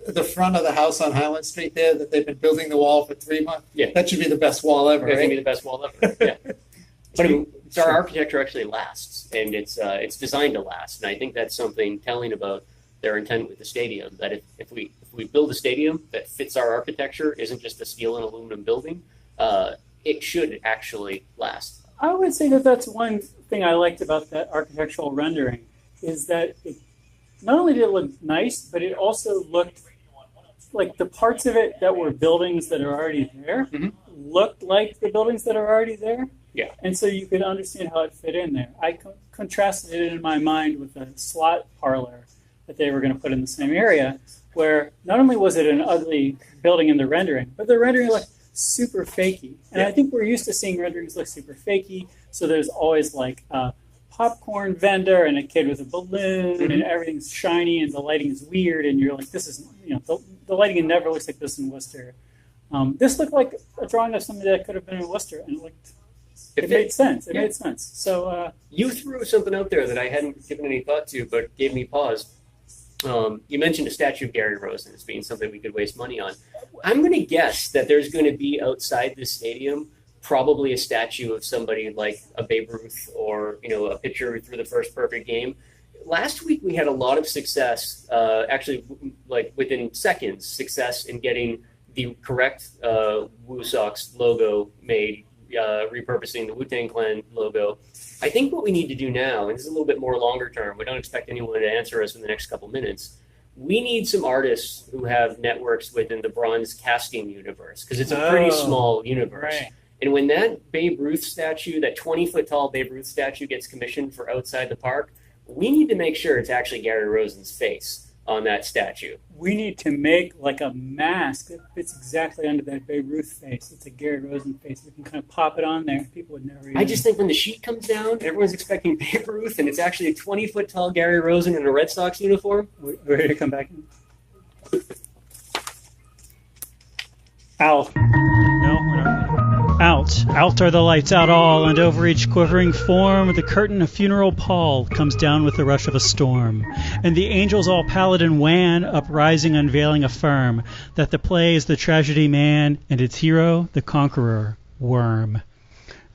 the front of the house on Highland Street there that they've been building the wall for 3 months. Yeah. That should be the best wall ever, It's right? going to be the best wall ever. Yeah. But I mean, our architecture actually lasts, and it's designed to last. And I think that's something telling about their intent with the stadium, that if we build a stadium that fits our architecture, isn't just a steel and aluminum building, it should actually last. I would say that that's one thing I liked about that architectural rendering, is that not only did it look nice, but it also looked like the parts of it that were buildings that are already there looked like the buildings that are already there. Yeah. And so you could understand how it fit in there. I contrasted it in my mind with a slot parlor that they were going to put in the same area, where not only was it an ugly building in the rendering, but the rendering looked super fakey. And I think we're used to seeing renderings look super fakey. So there's always like a popcorn vendor and a kid with a balloon and everything's shiny and the lighting is weird. And you're like, this is, the lighting never looks like this in Worcester. This looked like a drawing of something that could have been in Worcester, and it made sense. It made sense. So you threw something out there that I hadn't given any thought to, but gave me pause. You mentioned a statue of Gary Rosen as being something we could waste money on. I'm going to guess that there's going to be outside this stadium probably a statue of somebody like a Babe Ruth or a pitcher who threw the first perfect game. Last week we had a lot of success, actually like within seconds, success in getting the correct Woo Sox logo made, repurposing the Wu-Tang Clan logo. I think what we need to do now, and this is a little bit more longer term, we don't expect anyone to answer us in the next couple minutes, we need some artists who have networks within the bronze casting universe, because it's a pretty small universe. Right. And when that Babe Ruth statue, that 20-foot tall Babe Ruth statue gets commissioned for outside the park, we need to make sure it's actually Gary Rosen's face on that statue. we need to make like a mask that fits exactly under that Babe Ruth face. It's a Gary Rosen face. We can kind of pop it on there. People would never even... I just think when the sheet comes down, everyone's expecting Babe Ruth, and it's actually a 20-foot tall Gary Rosen in a Red Sox uniform. We're ready to come back in. Out. No, we're not. Out are the lights, out all, and over each quivering form the curtain of funeral pall comes down with the rush of a storm. And the angels all pallid and wan, uprising, unveiling, affirm that the play is the tragedy man, and its hero, the conqueror, Worm.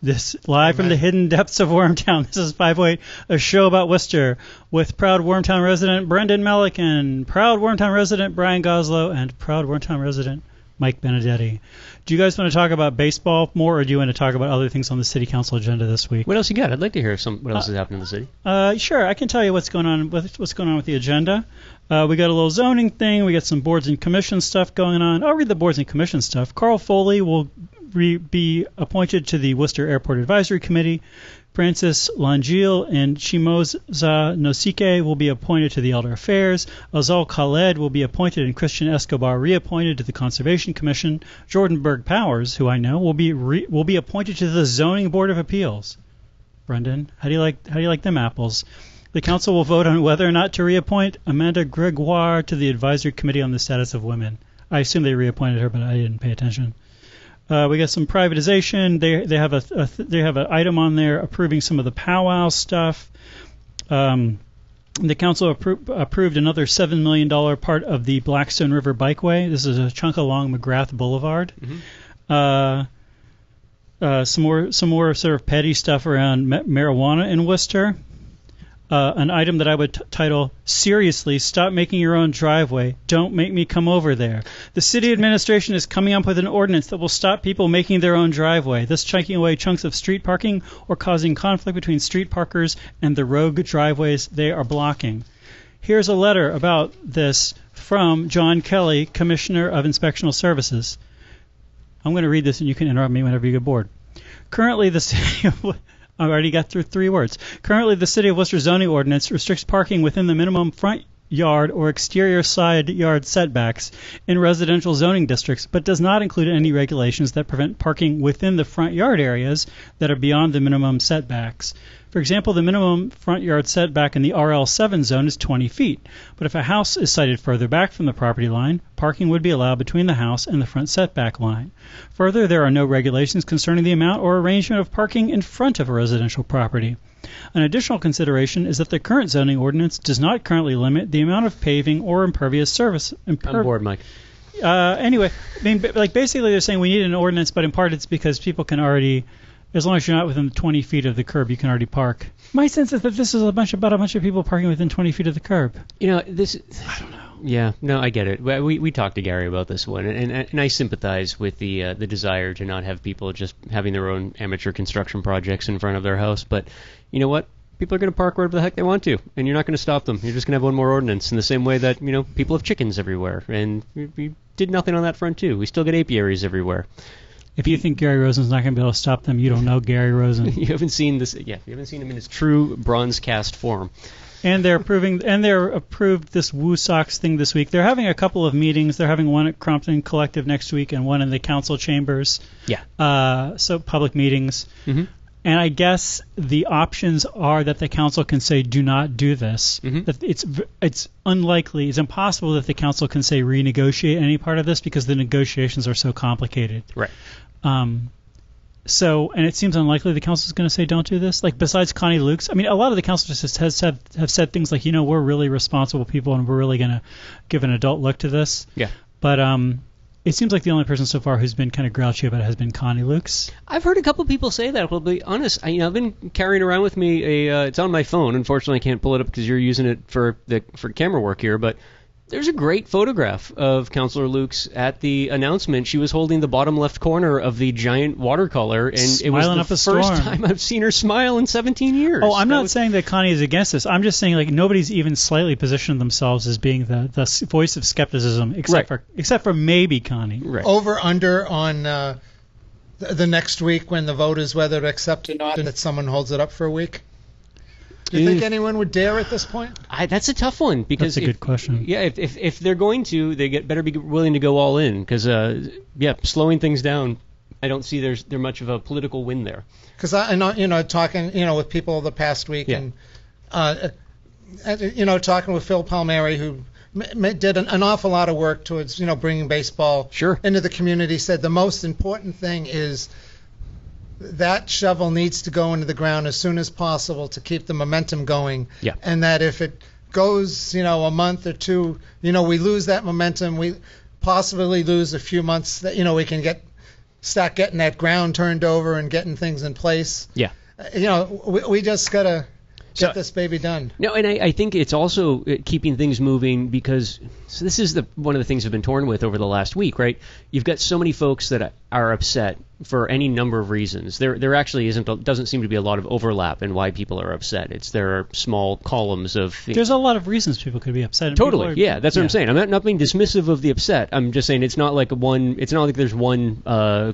This live from the hidden depths of Wormtown. This is 508, a show about Worcester, with proud Wormtown resident Brendan Melican, proud Wormtown resident Brian Goslow, and proud Wormtown resident Mike Benedetti. Do you guys want to talk about baseball more, or do you want to talk about other things on the city council agenda this week? What else you got? I'd like to hear what else is happening in the city. Sure, I can tell you what's going on with the agenda. We got a little zoning thing. We got some boards and commission stuff going on. I'll read the boards and commission stuff. Carl Foley will be appointed to the Worcester Airport Advisory Committee. Francis Langille and Chimoza Nosike will be appointed to the Elder Affairs. Azal Khaled will be appointed and Christian Escobar reappointed to the Conservation Commission. Jordan Berg Powers, who I know, will be appointed to the Zoning Board of Appeals. Brendan, how do you like them apples? The council will vote on whether or not to reappoint Amanda Gregoire to the Advisory Committee on the Status of Women. I assume they reappointed her, but I didn't pay attention. We got some privatization. They have an item on there approving some of the powwow stuff. The council approved another $7 million part of the Blackstone River Bikeway. This is a chunk along McGrath Boulevard. Mm-hmm. Some more sort of petty stuff around marijuana in Worcester. An item that I would title, "Seriously, stop making your own driveway. Don't make me come over there." The city administration is coming up with an ordinance that will stop people making their own driveway, thus chunking away chunks of street parking or causing conflict between street parkers and the rogue driveways they are blocking. Here's a letter about this from John Kelly, Commissioner of Inspectional Services. I'm going to read this and you can interrupt me whenever you get bored. Currently, the city of... I already got through 3 words. Currently, the City of Worcester zoning ordinance restricts parking within the minimum front yard or exterior side yard setbacks in residential zoning districts, but does not include any regulations that prevent parking within the front yard areas that are beyond the minimum setbacks. For example, the minimum front yard setback in the RL7 zone is 20 feet, but if a house is sited further back from the property line, parking would be allowed between the house and the front setback line. Further, there are no regulations concerning the amount or arrangement of parking in front of a residential property. An additional consideration is that the current zoning ordinance does not currently limit the amount of paving or impervious surface. I'm bored, Mike. Anyway, I mean, like basically they're saying we need an ordinance, but in part it's because people can already, as long as you're not within 20 feet of the curb, you can already park. My sense is that this is about a bunch of people parking within 20 feet of the curb. I don't know. Yeah, no, I get it. We talked to Gary about this one, and I sympathize with the desire to not have people just having their own amateur construction projects in front of their house. But you know what? People are going to park wherever the heck they want to, and you're not going to stop them. You're just going to have one more ordinance in the same way that, people have chickens everywhere, and we did nothing on that front too. We still get apiaries everywhere. If you think Gary Rosen's not going to be able to stop them, you don't know Gary Rosen. You haven't seen this. Yeah, you haven't seen him in his true bronze cast form. And they're approved this Woo Sox thing this week. They're having a couple of meetings. They're having one at Crompton Collective next week and one in the council chambers. Yeah. So public meetings. Mm-hmm. And I guess the options are that the council can say, do not do this. Mm-hmm. That it's unlikely, it's impossible that the council can say renegotiate any part of this because the negotiations are so complicated. Right. And it seems unlikely the council is going to say don't do this. Like, besides Connie Lukes, I mean, a lot of the councilors have said things like, we're really responsible people and we're really going to give an adult look to this. Yeah. But it seems like the only person so far who's been kind of grouchy about it has been Connie Lukes. I've heard a couple people say that. I'll be honest. I've been carrying around with me it's on my phone. Unfortunately, I can't pull it up because you're using it for camera work here. But there's a great photograph of Councillor Lukes at the announcement. She was holding the bottom left corner of the giant watercolor, and Smiling it was the first time I've seen her smile in 17 years. Oh, I'm not saying that Connie is against this. I'm just saying like nobody's even slightly positioned themselves as being the voice of skepticism, except for maybe Connie. Right. Over under on the next week when the vote is whether to accept or not, and that someone holds it up for a week. Do you think anyone would dare at this point? That's a tough one because that's a good question. Yeah, if they're going to, they better be willing to go all in because slowing things down, I don't see there's much of a political win there. Because I know, talking with people the past week and talking with Phil Palmieri who did an awful lot of work towards bringing baseball into the community, said the most important thing is that shovel needs to go into the ground as soon as possible to keep the momentum going. Yeah. And that if it goes, a month or two, we lose that momentum. We possibly lose a few months that, we can start getting that ground turned over and getting things in place. Yeah. We just got to get this baby done. No, and I think it's also keeping things moving because this is one of the things I've been torn with over the last week, right? You've got so many folks that are upset for any number of reasons. There actually doesn't seem to be a lot of overlap in why people are upset. There are small columns of... There's a lot of reasons people could be upset. Totally, that's what I'm saying. I'm not being dismissive of the upset. I'm just saying it's not like there's one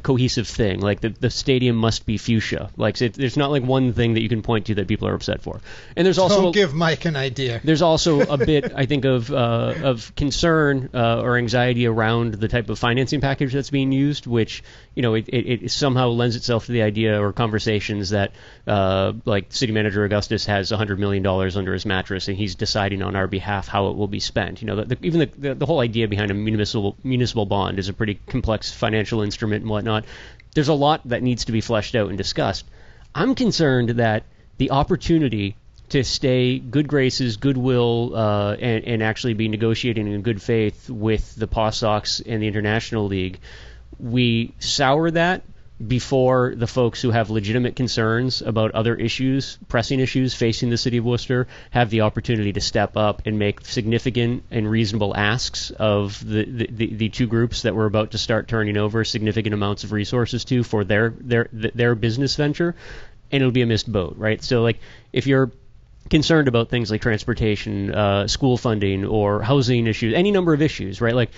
cohesive thing. Like the stadium must be fuchsia. Like there's not like one thing that you can point to that people are upset for. And there's also... Don't give Mike an idea. There's also a bit, I think, of concern or anxiety around the type of financing package that's being used, which, it somehow lends itself to the idea or conversations that, like City Manager Augustus has $100 million under his mattress and he's deciding on our behalf how it will be spent. Even the whole idea behind a municipal bond is a pretty complex financial instrument and whatnot. There's a lot that needs to be fleshed out and discussed. I'm concerned that the opportunity to stay good graces, goodwill, and actually be negotiating in good faith with the Paw Sox and the International League, we sour that before the folks who have legitimate concerns about other issues, pressing issues facing the city of Worcester, have the opportunity to step up and make significant and reasonable asks of the two groups that we're about to start turning over significant amounts of resources to for their business venture, and it'll be a missed boat, right? So, like, if you're concerned about things like transportation, school funding, or housing issues, any number of issues, right? Like,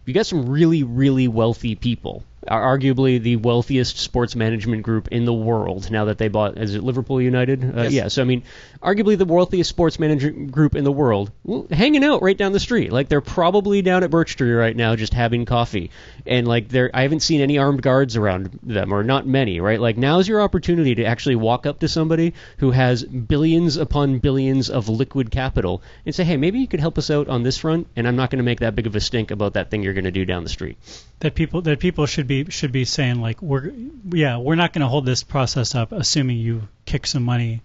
you got some really, really wealthy people are arguably the wealthiest sports management group in the world now that they bought, is it Liverpool United? Yes. Yeah, so I mean, arguably the wealthiest sports management group in the world, hanging out right down the street. Like, they're probably down at Birch Tree right now just having coffee. And, like, I haven't seen any armed guards around them, or not many, right? Like, now's your opportunity to actually walk up to somebody who has billions upon billions of liquid capital and say, hey, maybe you could help us out on this front, and I'm not going to make that big of a stink about that thing you're going to do down the street. That people should be saying, like, we're not going to hold this process up assuming you kick some money,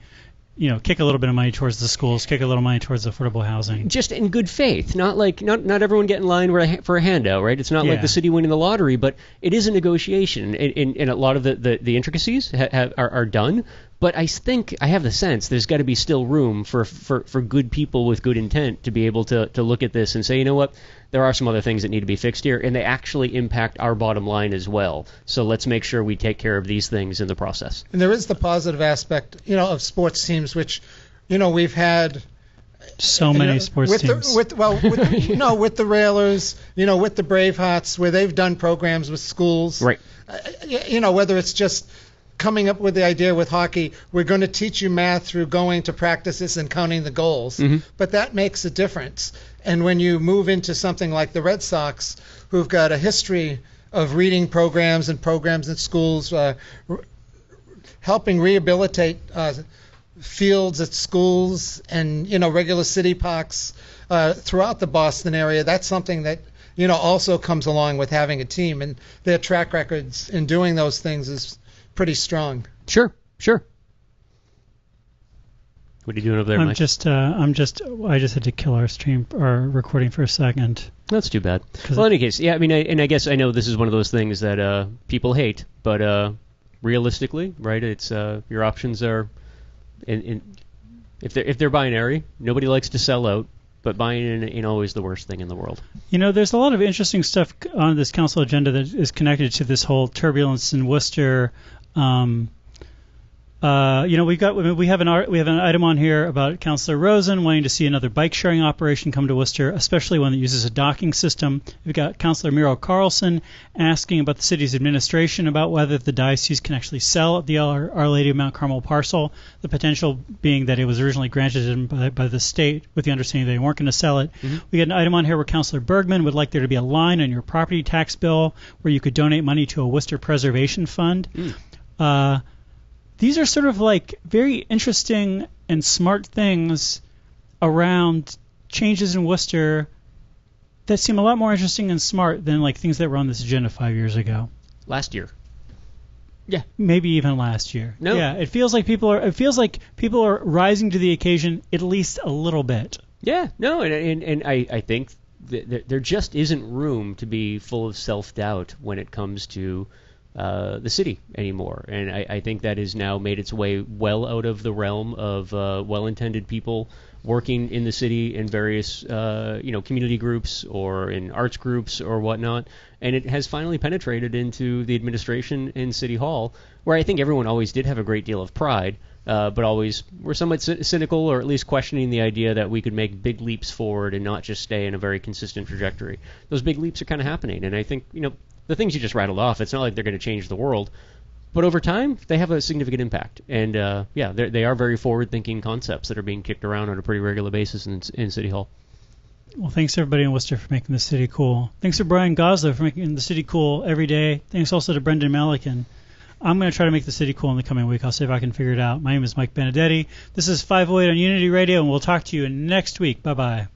kick a little bit of money towards the schools, kick a little money towards affordable housing. Just in good faith, not like not everyone get in line for a handout, right? It's not like the city winning the lottery, but it is a negotiation, and a lot of the intricacies are done. But I think I have the sense there's got to be still room for good people with good intent to be able to look at this and say, you know what, there are some other things that need to be fixed here, and they actually impact our bottom line as well. So let's make sure we take care of these things in the process. And there is the positive aspect, of sports teams, which, we've had so many sports teams. With the Railers, with the Bravehearts, where they've done programs with schools. Right. Whether it's just coming up with the idea with hockey, we're going to teach you math through going to practices and counting the goals. Mm-hmm. But that makes a difference. And when you move into something like the Red Sox, who've got a history of reading programs in schools, helping rehabilitate fields at schools and, regular city parks throughout the Boston area, that's something that, also comes along with having a team. And their track records in doing those things is pretty strong. Sure. What are you doing over there, Mike? I just had to kill our recording for a second. That's too bad. Well, in any case, yeah, I mean, I guess I know this is one of those things that people hate, but realistically, right, it's your options are, if they're binary, nobody likes to sell out, but buying in ain't always the worst thing in the world. There's a lot of interesting stuff on this council agenda that is connected to this whole turbulence in Worcester. We have an item on here about Councillor Rosen wanting to see another bike sharing operation come to Worcester, especially one that uses a docking system. We've got Councillor Muriel Carlson asking about the city's administration about whether the diocese can actually sell the Our Lady of Mount Carmel parcel, the potential being that it was originally granted by the state with the understanding they weren't going to sell it. Mm-hmm. We got an item on here where Councillor Bergman would like there to be a line on your property tax bill where you could donate money to a Worcester Preservation Fund. These are sort of like very interesting and smart things around changes in Worcester that seem a lot more interesting and smart than like things that were on this agenda 5 years ago. Last year. Yeah, maybe even last year. No. Yeah, it feels like people are rising to the occasion at least a little bit. Yeah, no, and I think there just isn't room to be full of self-doubt when it comes to the city anymore, and I think that has now made its way well out of the realm of well-intended people working in the city in various community groups or in arts groups or whatnot, and it has finally penetrated into the administration in City Hall, where I think everyone always did have a great deal of pride, but always were somewhat cynical, or at least questioning the idea that we could make big leaps forward and not just stay in a very consistent trajectory. Those big leaps are kind of happening, and I think the things you just rattled off, it's not like they're going to change the world, but over time they have a significant impact. And they are very forward-thinking concepts that are being kicked around on a pretty regular basis in City Hall. Well, thanks everybody in Worcester for making the city cool. Thanks to Brian Goslow for making the city cool every day. Thanks also to Brendan Malikan. I'm going to try to make the city cool in the coming week. I'll see if I can figure it out. My name is Mike Benedetti. This is 508 on Unity Radio, and we'll talk to you next week. Bye-bye.